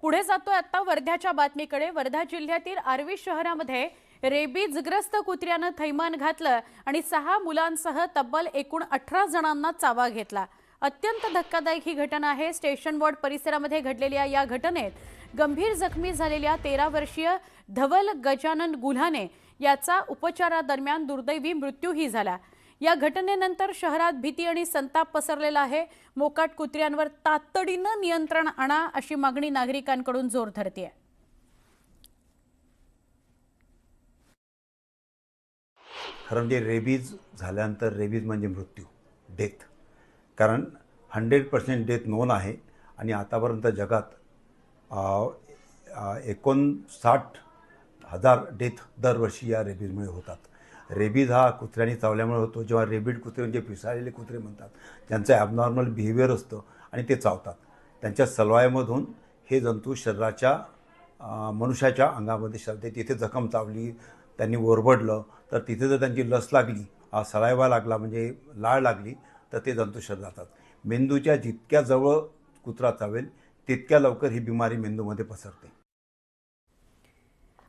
पुढे जातोय आता वर्ध्याच्या बातमीकडे। वर्धा जिल्ह्यातील आर्वी शहरामध्ये रेबीजग्रस्त कुत्र्यानं थैमान घातलं आणि 6 मुलांसह तब्बल एकूण 18 जणांना चावा घेतला। अत्यंत धक्कादायक ही घटना आहे। स्टेशन वॉर्ड परिसरामध्ये घडलेल्या या घटनेत गंभीर जखमी झालेल्या 13 वर्षीय धवल गजानन गुल्हाने याचा उपचारादरम्यान दुर्दैवी मृत्यूही झाला। या घटनेनंतर शहरात भीती आणि संताप पसरलेला आहे। मोकाट कुत्र्यांवर तातडीनं नियंत्रण आणा अशी मागणी नागरिकांकडून जोर धरतेय। खरं म्हणजे रेबीज झाल्यानंतर रेबीज म्हणजे मृत्यू, डेथ। कारण 100% डेथ नोन आहे आणि आतापर्यंत जगात 59,000 डेथ दरवर्षी या रेबीजमुळे होतात। रेबीज हा कुत्र्याने चावल्यामुळे होतो। जेव्हा रेबीड कुत्रे म्हणजे पिसाळलेले कुत्रे म्हणतात, त्यांचं ॲबनॉर्मल बिहेवियर असतं आणि ते चावतात। त्यांच्या सलवायामधून हे जंतू शरीराच्या मनुष्याच्या अंगामध्ये शिरते। तिथे जखम चावली, त्यांनी ओरबडलं तर तिथे जर त्यांची लस लागली, सलायवा लागला म्हणजे लाळ लागली तर ते जंतू शरीरात जातात। मेंदूच्या जितक्या जवळ कुत्रा चावेल तितक्या लवकर ही बिमारी मेंदूमध्ये पसरते।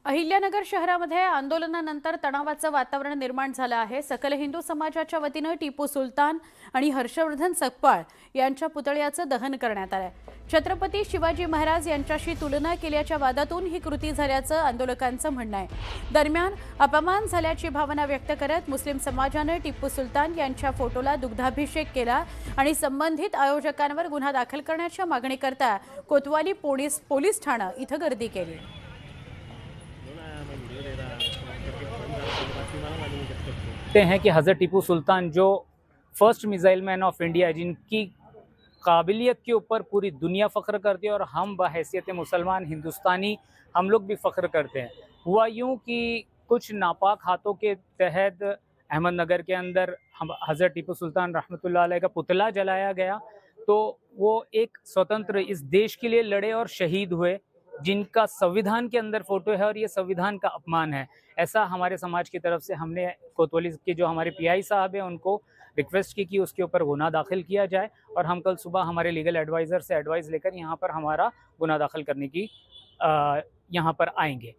अहिल्यानगर शहरामध्ये आंदोलनानंतर तणावाचं वातावरण निर्माण झालं आहे। सकल हिंदू समाजाच्या वतीनं टिपू सुलतान आणि हर्षवर्धन सकपाळ यांच्या पुतळ्याचं दहन करण्यात आलं। छत्रपती शिवाजी महाराज यांच्याशी तुलना केल्याच्या वादातून ही कृती झाल्याचं आंदोलकांचं म्हणणं आहे। दरम्यान अपमान झाल्याची भावना व्यक्त करत मुस्लिम समाजानं टिपू सुलतान यांच्या फोटोला दुग्धाभिषेक केला आणि संबंधित आयोजकांवर गुन्हा दाखल करण्याच्या मागणीकरता कोतवाली पोलीस ठाणं इथं गर्दी केली। हैं कि हज़रत टीपू सुल्तान जो first missile man of India, जिनकी काबिलियत के ऊपर पूरी दुनिया फ़ख्र करती है और हम बहैसियत मुसलमान हिंदुस्तानी हम लोग भी फ़ख्र करते हैं। हुआ यूँ कि कुछ नापाक हाथों के तहत अहमदनगर के अंदर हम हज़रत टीपू सुल्तान रहमतुल्लाह अलैह का पुतला जलाया गया। तो वो एक स्वतंत्र इस देश के लिए लड़े और शहीद हुए, जिनका संविधान के अंदर फोटो है और ये संविधान का अपमान है। ऐसा हमारे समाज की तरफ से हमने कोतवाली के जो हमारे पीआई साहब हैं उनको रिक्वेस्ट की कि उसके ऊपर गुनाह दाखिल किया जाए और हम कल सुबह हमारे लीगल एडवाइज़र से एडवाइस लेकर यहाँ पर हमारा गुनाह दाखिल करने की यहाँ पर आएंगे।